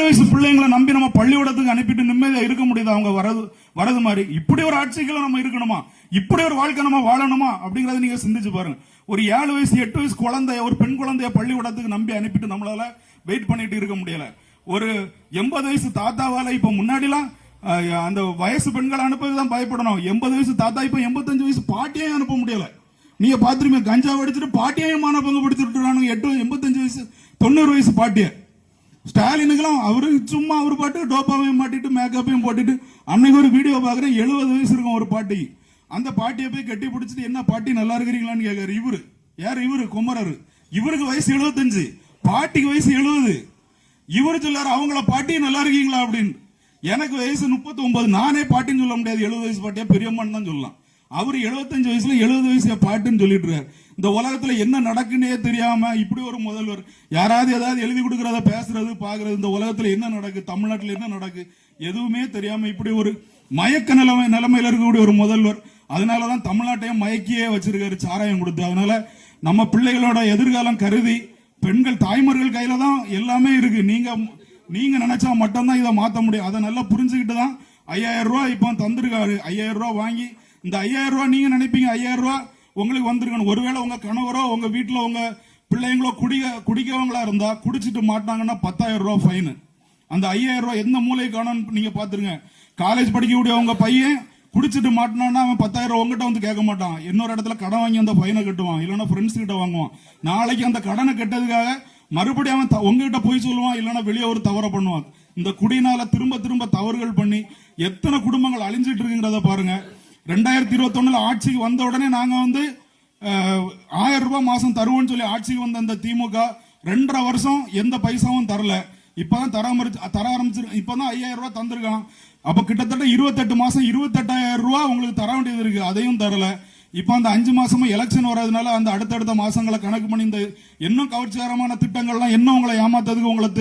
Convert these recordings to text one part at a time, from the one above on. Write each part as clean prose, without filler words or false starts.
வயசு பிள்ளைங்களை நம்பி நம்ம பள்ளிக்கூடத்துக்கு அனுப்பிட்டு நிம்மதியா இருக்க முடியுது அவங்க வரது மாதிரி. இப்படி ஒரு ஆட்சிகளை நம்ம இருக்கணுமா? இப்படி ஒரு வாழ்க்கை நம்ம வாழணுமா அப்படிங்கறத நீங்க சிந்திச்சு பாருங்க. ஒரு 7 வயசு 8 வயசு குழந்தைய, ஒரு பெண் குழந்தைய பள்ளிக்கூடத்துக்கு நம்பி அனுப்பிட்டு நம்மளால வெயிட் பண்ணிட்டு இருக்க முடியல. ஒரு 80 வயசு தாத்தாவால இப்ப முன்னாடிலாம் அந்த வயசு பெண்களை அனுப்புறதுதான் பயப்படணும். 80 வயசு தாத்தா இப்ப 85 வயசு பாட்டியே அனுப்ப முடியல. நீங்க பாத்துருமே, கஞ்சா அடிச்சுட்டு பாட்டியையும் மானபங்கப்படுத்திட்டு 85 வயசு 90 வயசு பாட்டிய. ஸ்டாலினுக்கெல்லாம் அவரு சும்மா அவர் பாட்டு டோப்பாவையும் மாட்டிட்டு மேக்கப்பையும் போட்டுட்டு அன்னைக்கு ஒரு வீடியோ பாக்குறேன், 70 வயசு இருக்கும் ஒரு பாட்டி. அந்த பாட்டியை போய் கட்டி பிடிச்சிட்டு என்ன பாட்டி நல்லா இருக்கிறீங்களான்னு கேட்காரு. இவரு யாரு? இவரு குமரரு. இவருக்கு வயசு 75, பாட்டிக்கு வயசு 70. இவரு சொல்லாரு அவங்கள பாட்டி நல்லா இருக்கீங்களா அப்படின்னு. எனக்கு வயசு 39, நானே பாட்டின்னு சொல்ல முடியாது. 70 வயசு பாட்டியா பெரியம்மான்னு தான் சொல்லலாம். அவரு 75 வயசுல 70 வயசு பாட்டுன்னு சொல்லிட்டு இருக்காரு. இந்த உலகத்துல என்ன நடக்குன்னே தெரியாம இப்படி ஒரு முதல்வர், யாராவது ஏதாவது எழுதி கொடுக்கறத பேசுறது பாக்குறது, இந்த உலகத்துல என்ன நடக்கு, தமிழ்நாட்டில் என்ன நடக்கு எதுவுமே தெரியாம இப்படி ஒரு மயக்க நிலைமையில இருக்கக்கூடிய ஒரு முதல்வர். அதனாலதான் தமிழ்நாட்டையும் மயக்கியே வச்சிருக்காரு, சாராயம் கொடுத்து. அதனால நம்ம பிள்ளைகளோட எதிர்காலம் கருதி, பெண்கள் தாய்மார்கள் கையில தான் எல்லாமே இருக்கு. நீங்க நினைச்சா மட்டும்தான் இதை மாத்த முடியும். அதை நல்லா புரிஞ்சுக்கிட்டு தான் 5000 ரூபாய் இப்ப தந்திருக்காரு. 5000 ரூபாய் வாங்கி, இந்த 5000 ரூபாய் நீங்க நினைப்பீங்க 5000 ரூபாய் உங்களுக்கு வந்திருக்கணும். ஒருவேளை உங்க கணவரோ உங்க வீட்டுல உங்க பிள்ளைங்களோ குடிக்கவங்களா இருந்தா குடிச்சிட்டு மாட்டாங்கன்னா 10,000 ரூபாய் ஃபைன். அந்த 5000 ரூபாய் எந்த மூளை காணும்னு நீங்க பாத்துருங்க. காலேஜ் படிக்கக்கூடிய உங்க பையன் குடிச்சிட்டு மாட்டினான்னா அவன் 10,000 உங்ககிட்ட வந்து கேட்க மாட்டான். இன்னொரு இடத்துல கடன் வாங்கி அந்த ஃபைனை கட்டுவான், இல்லைன்னா ஃப்ரெண்ட்ஸ் கிட்ட வாங்குவான். நாளைக்கு அந்த கடனை கட்டதுக்காக மறுபடியும் அவன் உங்ககிட்ட போய் சொல்லுவான், இல்லைன்னா வெளியே ஒரு தவற பண்ணுவான். இந்த குடினால திரும்ப திரும்ப தவறுகள் பண்ணி எத்தனை குடும்பங்கள் அழிஞ்சிட்டு இருக்குங்கிறத பாருங்க. 2021 ஆட்சிக்கு வந்த உடனே நாங்க 1000 ரூபாய் மாசம் தருவோம்னு சொல்லி ஆட்சிக்கு வந்த அந்த திமுக 2.5 வருஷம் எந்த பைசாவும் தரல. இப்பதான் தர ஆரம்பிச்சு, இப்பதான் 5000 ரூபாய் தந்திருக்கான். அப்ப கிட்டத்தட்ட 28 மாசம் 28,000 ரூபாய் உங்களுக்கு தர வேண்டியது இருக்கு, அதையும் தரல. இப்ப அந்த 5 மாசமா எலெக்ஷன் வர்றதுனால அந்த அடுத்தடுத்த மாசங்களை கணக்கு பண்ணி இந்த இன்னும் கவர்ச்சிகரமான திட்டங்கள்லாம் இன்னும் உங்களை ஏமாத்ததுக்கு உங்களை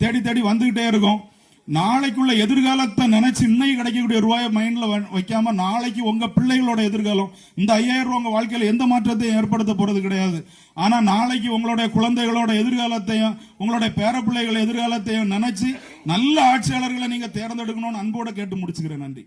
தேடி தேடி வந்துகிட்டே இருக்கும். நாளைக்குள்ள எதிர்காலத்தை நினைச்சு இன்னைக்கு கிடைக்கக்கூடிய ரூபாயை மைண்ட்ல வைக்காம நாளைக்கு உங்க பிள்ளைகளோட எதிர்காலம், இந்த 5000 ரூபாய் உங்க வாழ்க்கையில எந்த மாற்றத்தையும் ஏற்படுத்த போறது கிடையாது. ஆனா நாளைக்கு உங்களுடைய குழந்தைகளோட எதிர்காலத்தையும் உங்களுடைய பேர பிள்ளைகள் எதிர்காலத்தையும் நினைச்சு நல்ல ஆட்சியாளர்களை நீங்க தேர்ந்தெடுக்கணும்னு அன்போட கேட்டு முடிச்சுக்கிறேன். நன்றி.